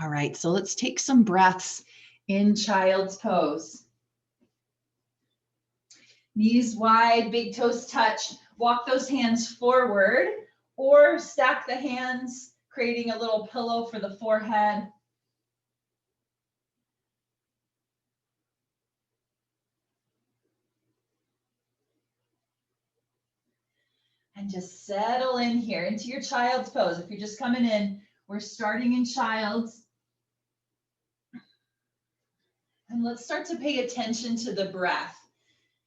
All right, so let's take some breaths in child's pose. Knees wide, big toes touch. Walk those hands forward or stack the hands, creating a little pillow for the forehead. And just settle in here into your child's pose. If you're just coming in, we're starting in child's. And let's start to pay attention to the breath.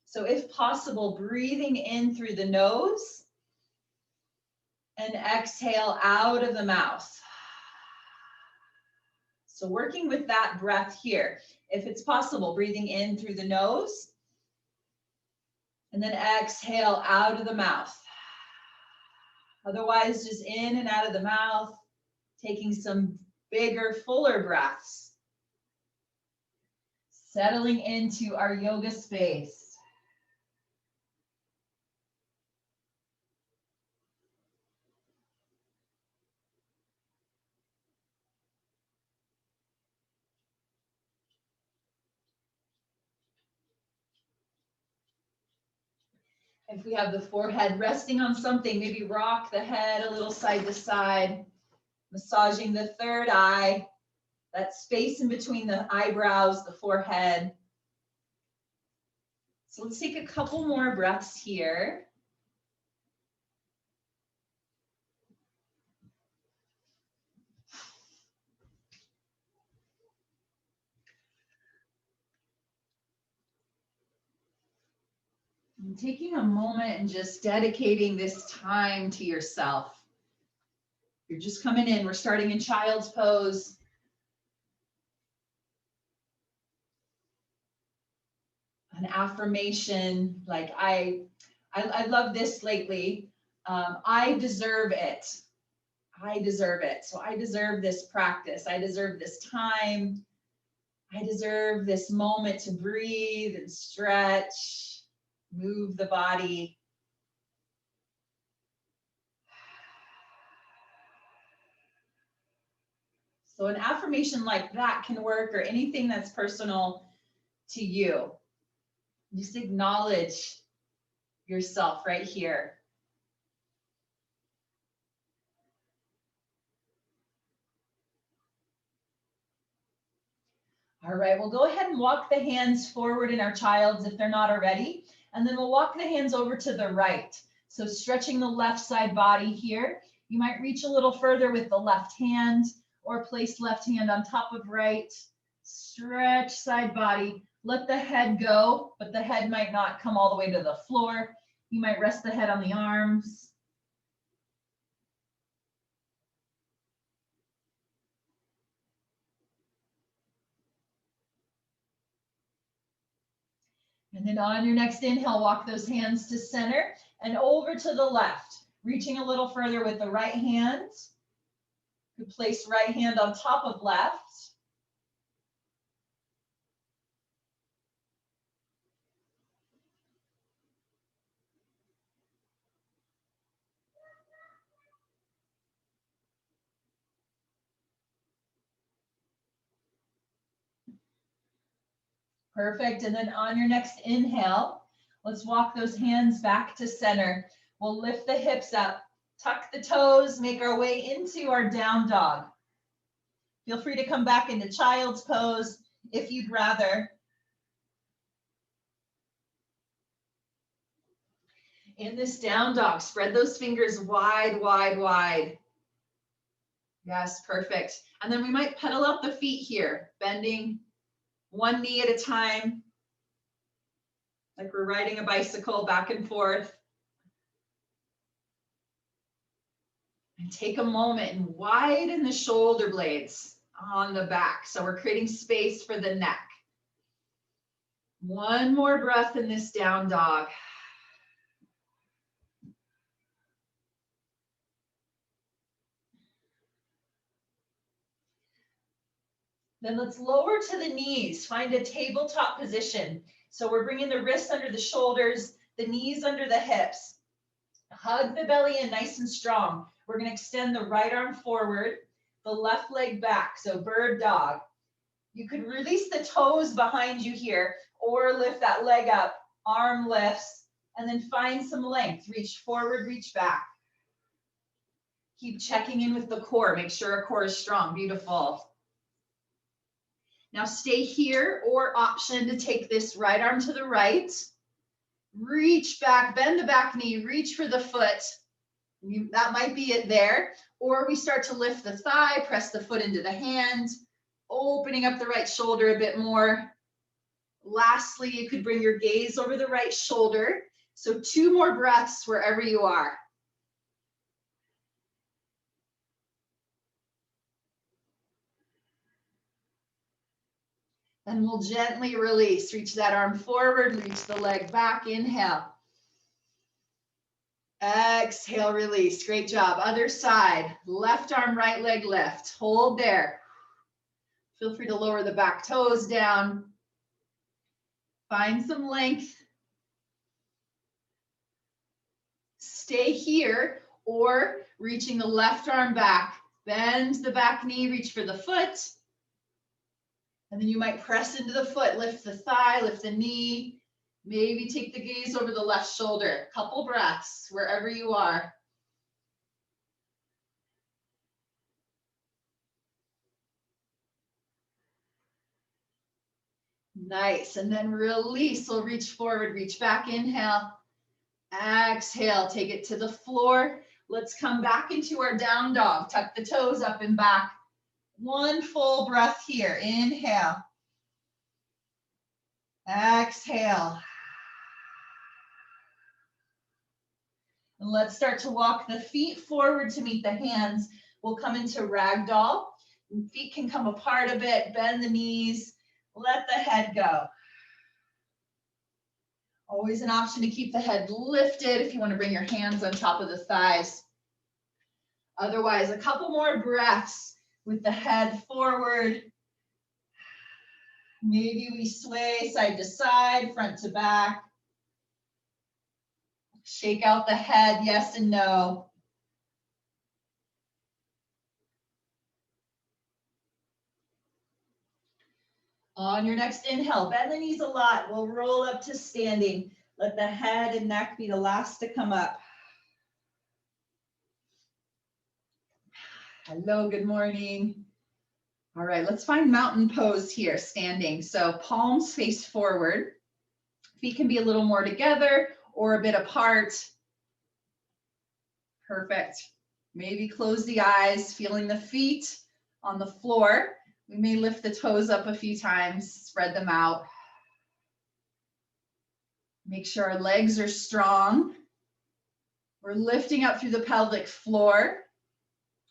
So if possible, breathing in through the nose and exhale out of the mouth. So working with that breath here. If it's possible, breathing in through the nose and then exhale out of the mouth. Otherwise, just in and out of the mouth, taking some bigger, fuller breaths. Settling into our yoga space. If we have the forehead resting on something, maybe rock the head a little side to side, massaging the third eye, that space in between the eyebrows, the forehead. So let's take a couple more breaths here. And taking a moment and just dedicating this time to yourself. You're just coming in, we're starting in child's pose. An affirmation, like I love this lately. I deserve it. I deserve it. So I deserve this practice. I deserve this time. I deserve this moment to breathe and stretch. Move the body. So an affirmation like that can work, or anything that's personal to you. Just acknowledge yourself right here. All right, we'll go ahead and walk the hands forward in our child's if they're not already. And then we'll walk the hands over to the right. So stretching the left side body here. You might reach a little further with the left hand or place left hand on top of right. Stretch side body. Let the head go, but the head might not come all the way to the floor. You might rest the head on the arms. And then on your next inhale, walk those hands to center and over to the left, reaching a little further with the right hand. You place right hand on top of left. Perfect. And then on your next inhale, let's walk those hands back to center. We'll lift the hips up, tuck the toes, make our way into our down dog. Feel free to come back into child's pose if you'd rather. In this down dog, spread those fingers wide, wide, wide. Yes, perfect. And then we might pedal out the feet here, bending one knee at a time, like we're riding a bicycle back and forth. And take a moment and widen the shoulder blades on the back. So we're creating space for the neck. One more breath in this down dog. Then let's lower to the knees, find a tabletop position. So we're bringing the wrists under the shoulders, the knees under the hips. Hug the belly in nice and strong. We're going to extend the right arm forward, the left leg back. So bird dog. You could release the toes behind you here or lift that leg up, arm lifts, and then find some length. Reach forward, reach back. Keep checking in with the core. Make sure our core is strong. Beautiful. Now stay here, or option to take this right arm to the right. Reach back, bend the back knee, reach for the foot. That might be it there. Or we start to lift the thigh, press the foot into the hand, opening up the right shoulder a bit more. Lastly, you could bring your gaze over the right shoulder. So 2 more breaths wherever you are. And we'll gently release. Reach that arm forward, reach the leg back. Inhale. Exhale, release. Great job. Other side. Left arm, right leg lift. Hold there. Feel free to lower the back toes down. Find some length. Stay here, or reaching the left arm back. Bend the back knee, reach for the foot. And then you might press into the foot, lift the thigh, lift the knee. Maybe take the gaze over the left shoulder. Couple breaths wherever you are. Nice. And then release. We'll reach forward, reach back. Inhale. Exhale. Take it to the floor. Let's come back into our down dog. Tuck the toes up and back. 1 full breath here. Inhale. Exhale. And let's start to walk the feet forward to meet the hands. We'll come into Ragdoll. Feet can come apart a bit. Bend the knees. Let the head go. Always an option to keep the head lifted if you want to bring your hands on top of the thighs. Otherwise, a couple more breaths with the head forward. Maybe we sway side to side, front to back. Shake out the head, yes and no. On your next inhale, bend the knees a lot. We'll roll up to standing. Let the head and neck be the last to come up. Hello, good morning. All right, let's find mountain pose here, standing. So palms face forward. Feet can be a little more together or a bit apart. Perfect. Maybe close the eyes, feeling the feet on the floor. We may lift the toes up a few times, spread them out. Make sure our legs are strong. We're lifting up through the pelvic floor,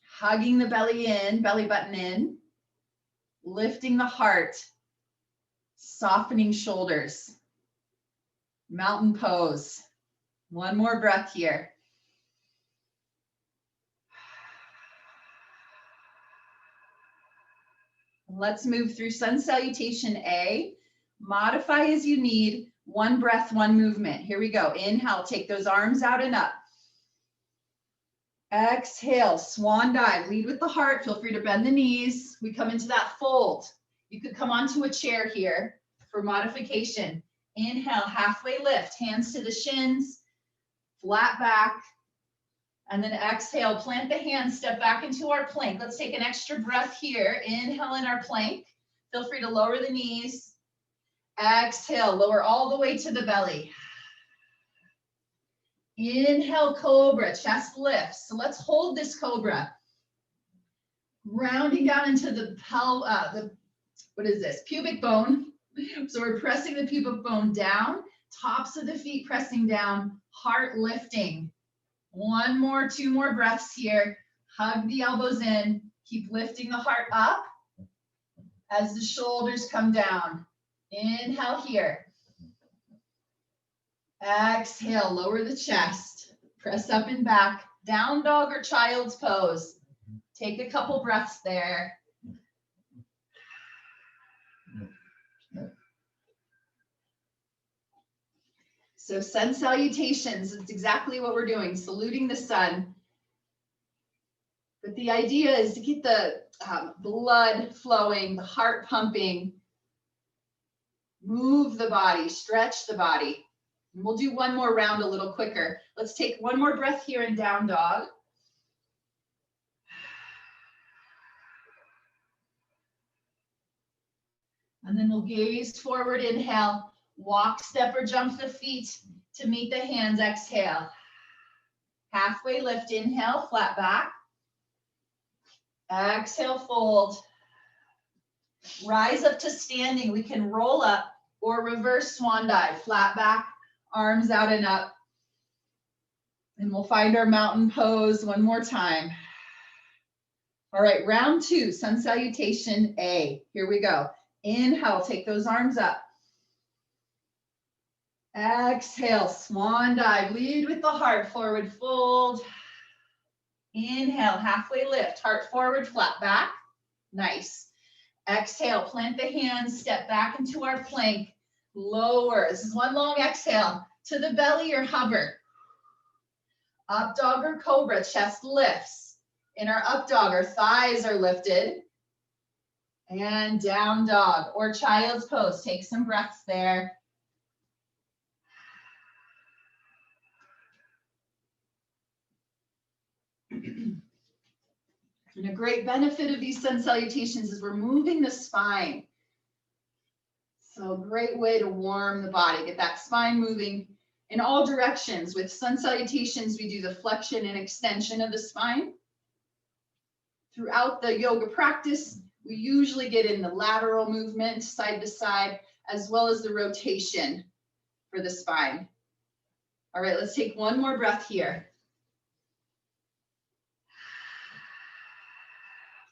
hugging the belly in, belly button in, lifting the heart, softening shoulders. Mountain pose. 1 more breath here. Let's move through Sun Salutation A. Modify as you need. 1 breath, 1 movement. Here we go. Inhale, take those arms out and up. Exhale, swan dive. Lead with the heart. Feel free to bend the knees. We come into that fold. You could come onto a chair here for modification. Inhale, halfway lift. Hands to the shins. Flat back. And then exhale, plant the hands, step back into our plank. Let's take an extra breath here. Inhale in our plank. Feel free to lower the knees. Exhale, lower all the way to the belly. Inhale, Cobra, chest lifts. So let's hold this Cobra. Rounding down into the pubic bone. So we're pressing the pubic bone down, tops of the feet pressing down, heart lifting. 1 more, 2 more breaths here. Hug the elbows in. Keep lifting the heart up as the shoulders come down. Inhale here. Exhale, lower the chest. Press up and back. Down dog or child's pose. Take a couple breaths there. So sun salutations, it's exactly what we're doing, saluting the sun. But the idea is to get the blood flowing, the heart pumping, move the body, stretch the body. And we'll do one more round a little quicker. Let's take one more breath here in down dog. And then we'll gaze forward, inhale, walk, step, or jump the feet to meet the hands, exhale. Halfway lift, inhale, flat back. Exhale, fold. Rise up to standing. We can roll up or reverse swan dive, flat back, arms out and up. And we'll find our mountain pose one more time. All right, round 2, sun salutation A. Here we go. Inhale, take those arms up. Exhale, swan dive. Lead with the heart, forward fold. Inhale, halfway lift, heart forward, flat back. Nice. Exhale, plant the hands, step back into our plank. Lower. This is one long exhale to the belly or hover. Up dog or cobra, chest lifts. In our up dog, our thighs are lifted. And down dog or child's pose. Take some breaths there. And a great benefit of these sun salutations is we're moving the spine. So a great way to warm the body, get that spine moving in all directions. With sun salutations, we do the flexion and extension of the spine. Throughout the yoga practice, we usually get in the lateral movement, side to side, as well as the rotation for the spine. All right, let's take one more breath here.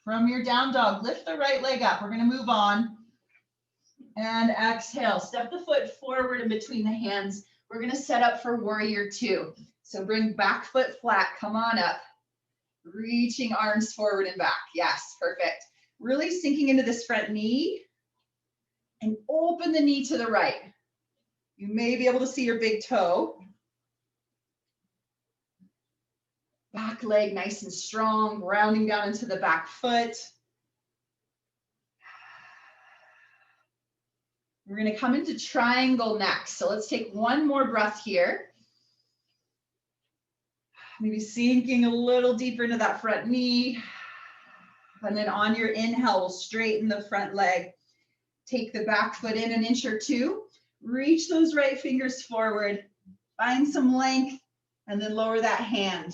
From your down dog, lift the right leg up. We're going to move on. And exhale, step the foot forward in between the hands. We're going to set up for warrior 2. So bring back foot flat, come on up. Reaching arms forward and back. Yes, perfect. Really sinking into this front knee and open the knee to the right. You may be able to see your big toe. Back leg nice and strong, grounding down into the back foot. We're going to come into triangle next. So let's take one more breath here. Maybe sinking a little deeper into that front knee. And then on your inhale, we'll straighten the front leg. Take the back foot in an inch or two. Reach those right fingers forward. Find some length and then lower that hand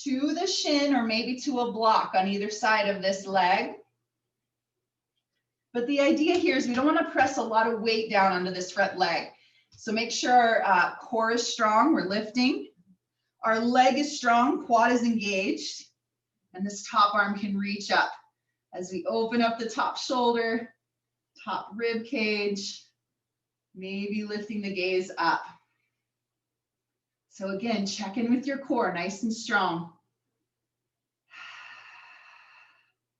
to the shin or maybe to a block on either side of this leg. But the idea here is we don't want to press a lot of weight down onto this front leg. So make sure our core is strong, we're lifting. Our leg is strong, quad is engaged, and this top arm can reach up as we open up the top shoulder, top rib cage, maybe lifting the gaze up. So again, check in with your core, nice and strong.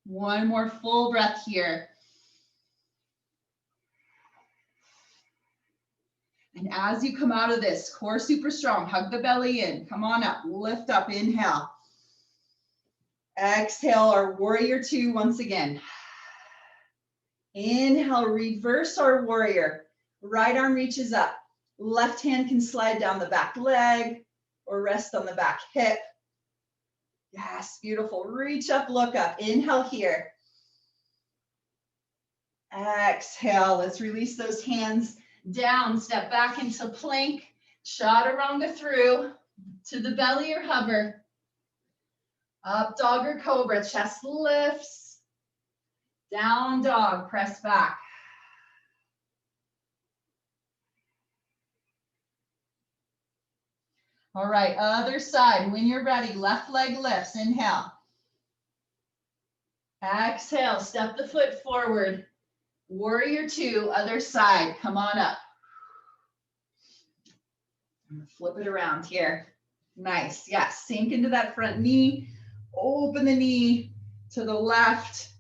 One more full breath here. And as you come out of this, core super strong, hug the belly in, come on up, lift up, inhale. Exhale, our warrior 2 once again. Inhale, reverse our warrior. Right arm reaches up. Left hand can slide down the back leg or rest on the back hip. Yes, beautiful. Reach up, look up. Inhale here. Exhale, let's release those hands down. Step back into plank. Chaturanga through to the belly or hover. Up dog or cobra, chest lifts. Down dog, press back. All right, other side. When you're ready, left leg lifts. Inhale. Exhale, step the foot forward. Warrior 2, other side. Come on up. I'm gonna flip it around here. Nice, yes. Sink into that front knee. Open the knee to the left.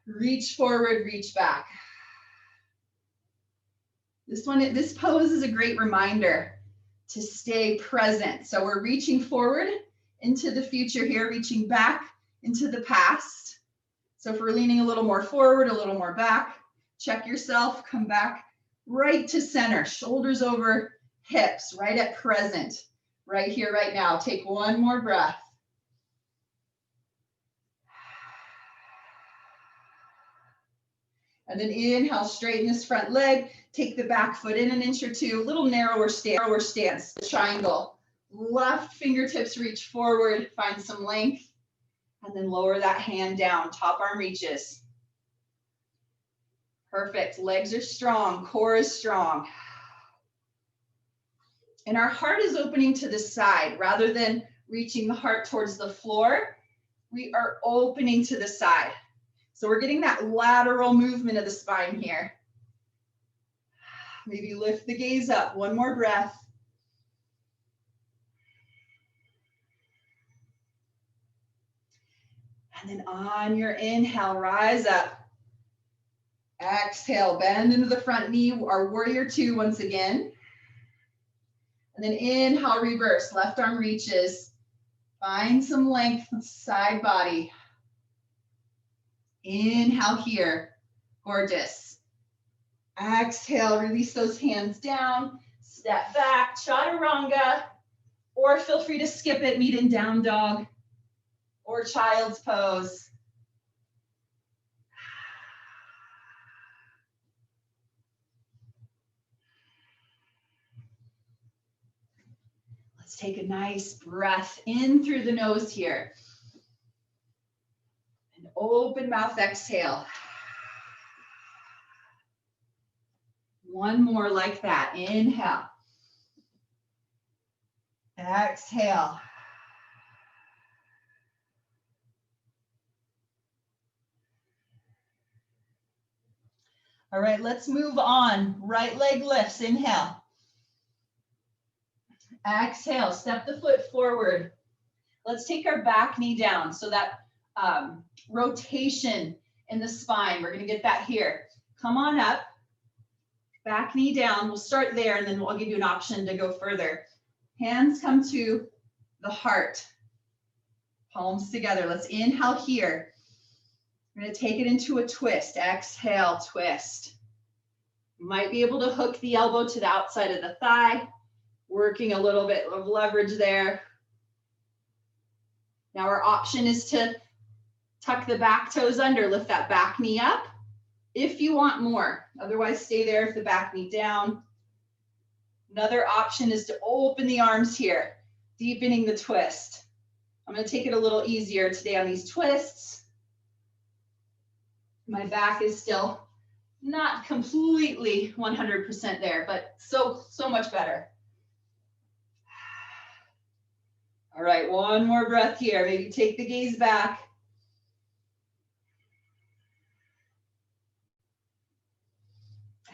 Reach forward, reach back. This pose is a great reminder to stay present. So we're reaching forward into the future here, reaching back into the past. So if we're leaning a little more forward, a little more back, check yourself, come back right to center, shoulders over hips, right at present, right here, right now. Take one more breath. And then inhale, straighten this front leg, take the back foot in an inch or two, a little narrower stance, triangle. Left fingertips reach forward, find some length, and then lower that hand down, top arm reaches. Perfect, legs are strong, core is strong. And our heart is opening to the side. Rather than reaching the heart towards the floor, we are opening to the side. So we're getting that lateral movement of the spine here. Maybe lift the gaze up, one more breath. And then on your inhale, rise up. Exhale, bend into the front knee, our warrior two once again. And then inhale, reverse, left arm reaches. Find some length, side body. Inhale here, gorgeous. Exhale, release those hands down, step back, Chaturanga, or feel free to skip it, meet in down dog, or child's pose. Let's take a nice breath in through the nose here. And open mouth, exhale. One more like that. Inhale. Exhale. All right, let's move on. Right leg lifts. Inhale. Exhale. Step the foot forward. Let's take our back knee down. So that rotation in the spine, we're going to get that here. Come on up. Back knee down. We'll start there, and then I'll give you an option to go further. Hands come to the heart. Palms together. Let's inhale here. We're going to take it into a twist. Exhale, twist. You might be able to hook the elbow to the outside of the thigh, working a little bit of leverage there. Now our option is to tuck the back toes under, lift that back knee up if you want more. Otherwise, stay there with the back knee down. Another option is to open the arms here, deepening the twist. I'm going to take it a little easier today on these twists. My back is still not completely 100% there, but so much better. All right, one more breath here. Maybe take the gaze back.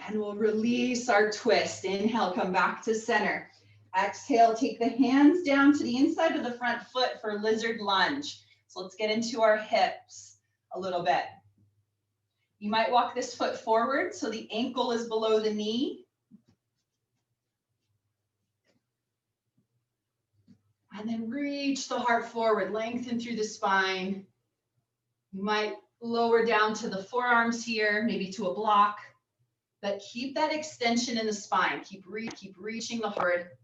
And we'll release our twist. Inhale, come back to center. Exhale, take the hands down to the inside of the front foot for lizard lunge. So let's get into our hips a little bit. You might walk this foot forward so the ankle is below the knee. And then reach the heart forward, lengthen through the spine. You might lower down to the forearms here, maybe to a block. But keep that extension in the spine. Keep reaching the heart.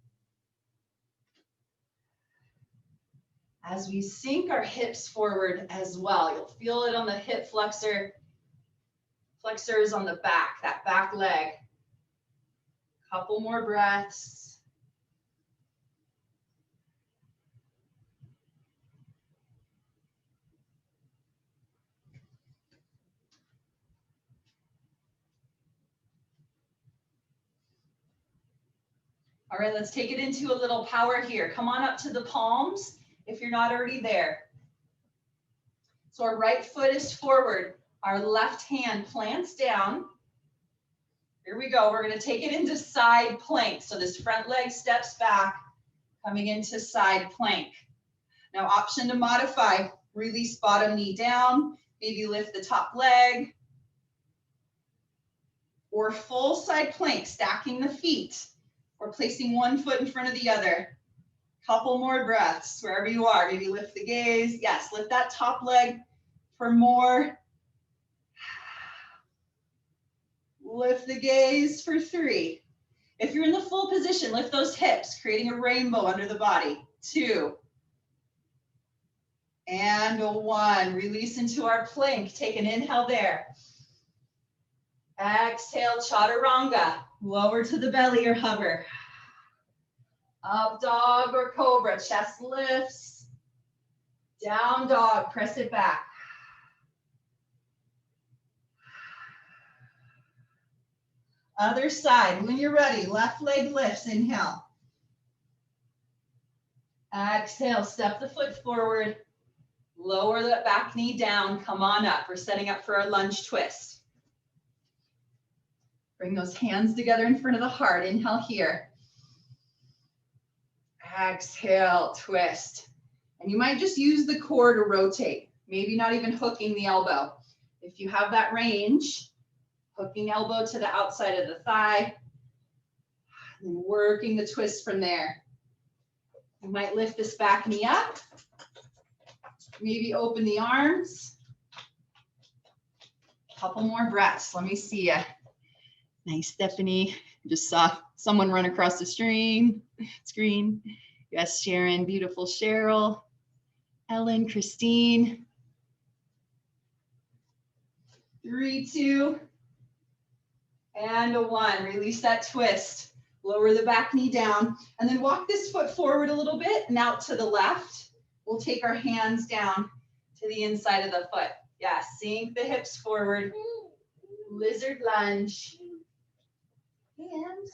As we sink our hips forward as well, you'll feel it on the hip flexor. Flexors on the back, that back leg. Couple more breaths. All right, let's take it into a little power here. Come on up to the palms if you're not already there. So our right foot is forward. Our left hand plants down. Here we go. We're going to take it into side plank. So this front leg steps back, coming into side plank. Now, option to modify. Release bottom knee down. Maybe lift the top leg. Or full side plank, stacking the feet. Or placing one foot in front of the other. Couple more breaths wherever you are. Maybe lift the gaze. Yes, lift that top leg for more. Lift the gaze for 3. If you're in the full position, lift those hips, creating a rainbow under the body. 2. And 1. Release into our plank. Take an inhale there. Exhale, Chaturanga. Lower to the belly or hover. Up dog or cobra. Chest lifts. Down dog. Press it back. Other side. When you're ready, left leg lifts. Inhale. Exhale. Step the foot forward. Lower that back knee down. Come on up. We're setting up for our lunge twist. Bring those hands together in front of the heart. Inhale here. Exhale, twist. And you might just use the core to rotate. Maybe not even hooking the elbow. If you have that range, hooking elbow to the outside of the thigh, and working the twist from there. You might lift this back knee up. Maybe open the arms. Couple more breaths. Let me see ya. Nice, Stephanie. Just saw someone run across the screen. Yes, Sharon, beautiful Cheryl. Ellen, Christine. 3, 2, and 1. Release that twist. Lower the back knee down. And then walk this foot forward a little bit and out to the left. We'll take our hands down to the inside of the foot. Yeah, sink the hips forward. Lizard lunge. Hands.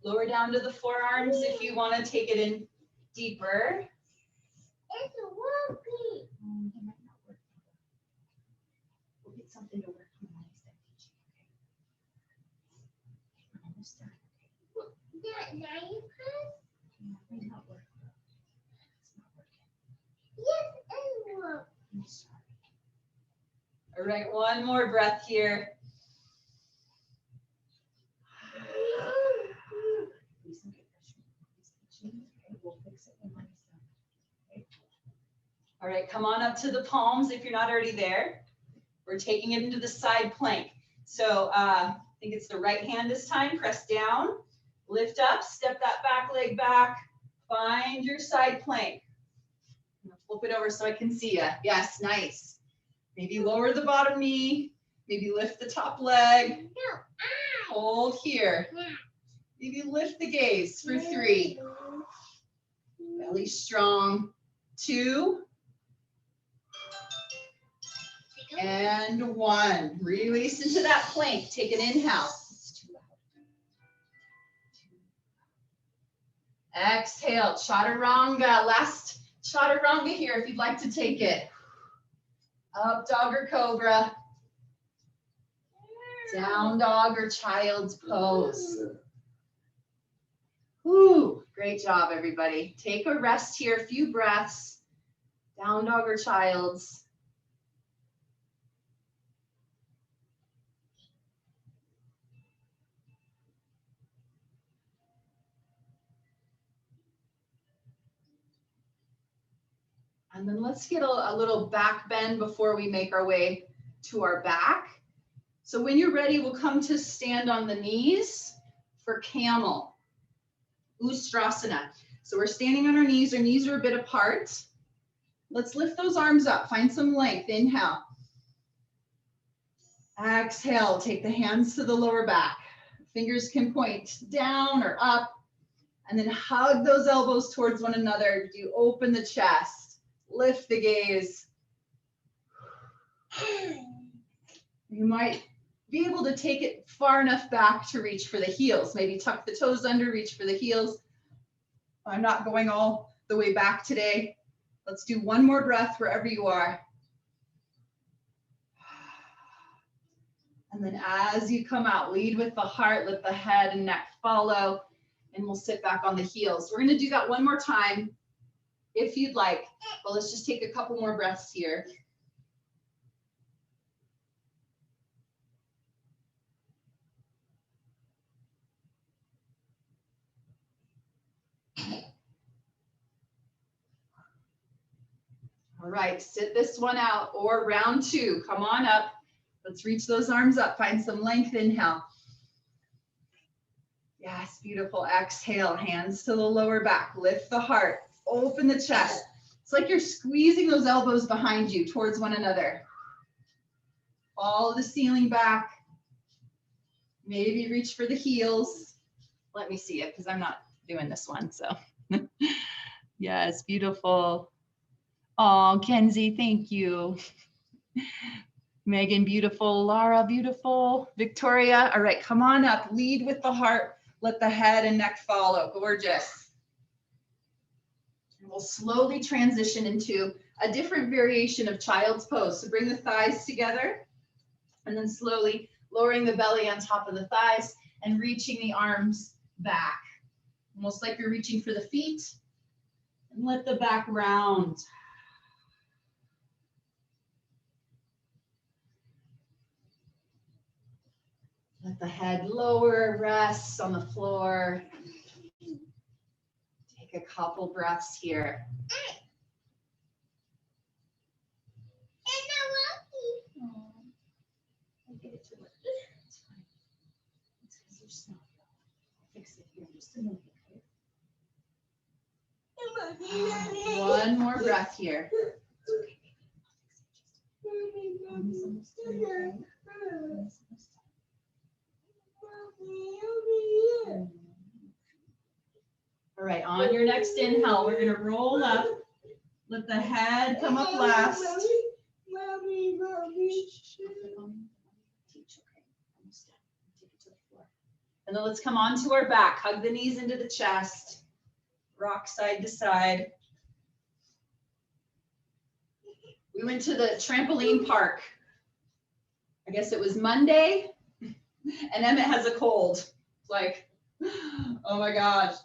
Lower down to the forearms if you want to take it in deeper. We'll get something to work on. All right, one more breath here. All right, come on up to the palms if you're not already there. We're taking it into the side plank. So I think it's the right hand this time. Press down, lift up, step that back leg back, find your side plank. I'm gonna flip it over so I can see you. Yes, nice. Maybe lower the bottom knee, maybe lift the top leg. Hold here. Maybe lift the gaze for 3. Belly strong. 2. And 1. Release into that plank. Take an inhale. Exhale, Chaturanga. Last Chaturanga here if you'd like to take it. Up dog or cobra. Down dog or child's pose. Woo, great job, everybody. Take a rest here, a few breaths. Down dog or child's. And then let's get a little back bend before we make our way to our back. So when you're ready, we'll come to stand on the knees for Camel Usrasana. So we're standing on our knees are a bit apart. Let's lift those arms up, find some length. Inhale. Exhale, take the hands to the lower back. Fingers can point down or up. And then hug those elbows towards one another. You open the chest. Lift the gaze. You might be able to take it far enough back to reach for the heels. Maybe tuck the toes under, reach for the heels. I'm not going all the way back today. Let's do one more breath wherever you are. And then as you come out, lead with the heart, let the head and neck follow, and we'll sit back on the heels. We're going to do that one more time if you'd like. But let's just take a couple more breaths here. All right, sit this one out, or round two. Come on up. Let's reach those arms up. Find some length. Inhale. Yes, beautiful. Exhale, hands to the lower back. Lift the heart. Open the chest. It's like you're squeezing those elbows behind you towards one another. Follow the ceiling back. Maybe reach for the heels. Let me see it because I'm not doing this one. So yes, beautiful. Oh, Kenzie, thank you. Megan, beautiful. Lara, beautiful. Victoria, all right, come on up. Lead with the heart. Let the head and neck follow. Gorgeous. And we'll slowly transition into a different variation of child's pose. So bring the thighs together and then slowly lowering the belly on top of the thighs and reaching the arms back. Almost like you're reaching for the feet. And let the back round. Let the head lower, rest on the floor. Take a couple breaths here. I'll get it to work. It's fine. It's because you're small. I'll fix it here in just a minute. Okay? One more breath here. All right, on your next inhale, we're going to roll up. Let the head come up last. And then let's come onto our back. Hug the knees into the chest. Rock side to side. We went to the trampoline park. I guess it was Monday. And Emmett has a cold. It's like, oh my gosh.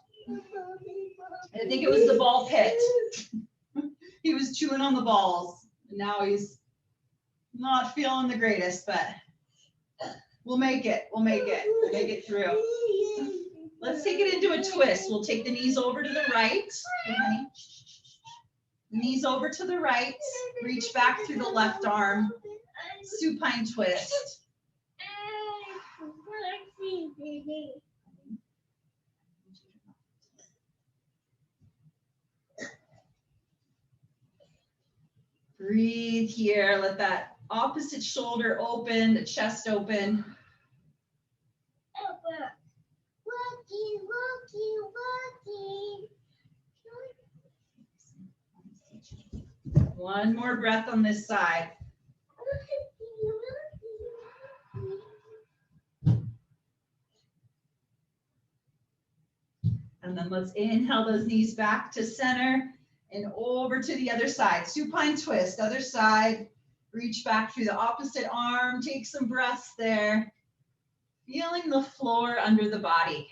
I think it was the ball pit. He was chewing on the balls. And now he's not feeling the greatest, but we'll make it. We'll make it. We'll make it through. Let's take it into a twist. We'll take the knees over to the right. Okay, honey. Knees over to the right. Reach back through the left arm. Supine twist. Breathe here. Let that opposite shoulder open, the chest open. One more breath on this side. And then let's inhale those knees back to center and over to the other side. Supine twist, other side. Reach back through the opposite arm. Take some breaths there. Feeling the floor under the body.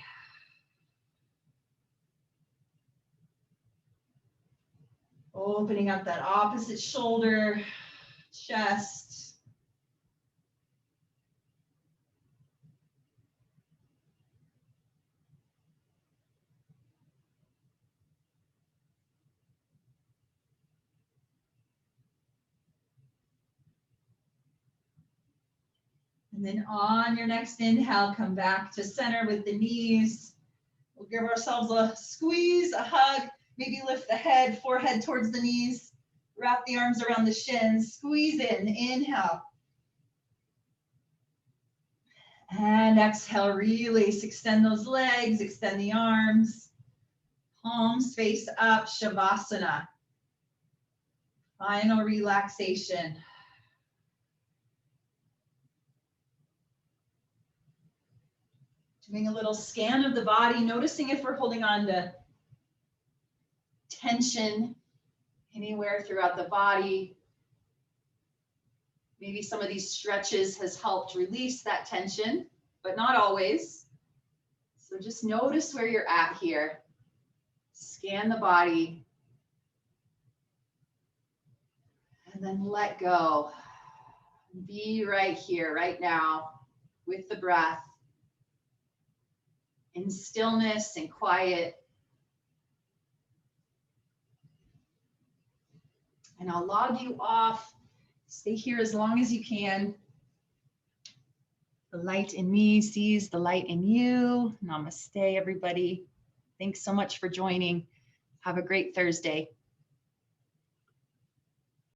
Opening up that opposite shoulder, chest. And then on your next inhale, come back to center with the knees. We'll give ourselves a squeeze, a hug. Maybe lift the head, forehead towards the knees. Wrap the arms around the shins. Squeeze in, inhale. And exhale, release. Extend those legs, extend the arms. Palms face up, Shavasana. Final relaxation. Doing a little scan of the body, noticing if we're holding on to tension anywhere throughout the body. Maybe some of these stretches has helped release that tension, but not always. So just notice where you're at here. Scan the body. And then let go. Be right here, right now, with the breath. In stillness and quiet. And I'll log you off. Stay here as long as you can. The light in me sees the light in you. Namaste, everybody. Thanks so much for joining. Have a great Thursday.